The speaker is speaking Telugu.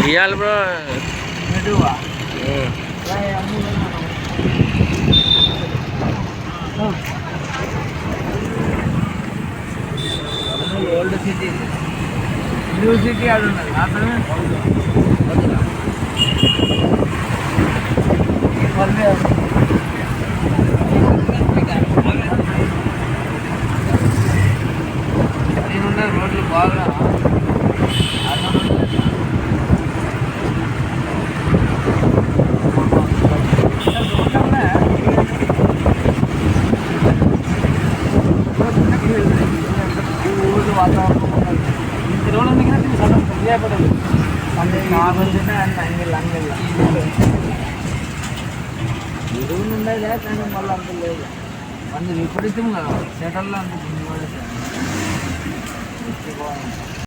ఇవ్వాలి bro. Old city, new city అది ఉన్నది అక్కడ నేనున్న రోడ్లు బాగా వాతావరణం ఇంత రోజులు మిగిలిన సగం తెలియపడదు అంటే నార్మల్గానే అంగిల్ ఎరువులు ఉన్నాయి కదా, కానీ మళ్ళీ అంత లేదు. అన్ని విపరీతం కదా సెటల్లో అంత బాగుంది.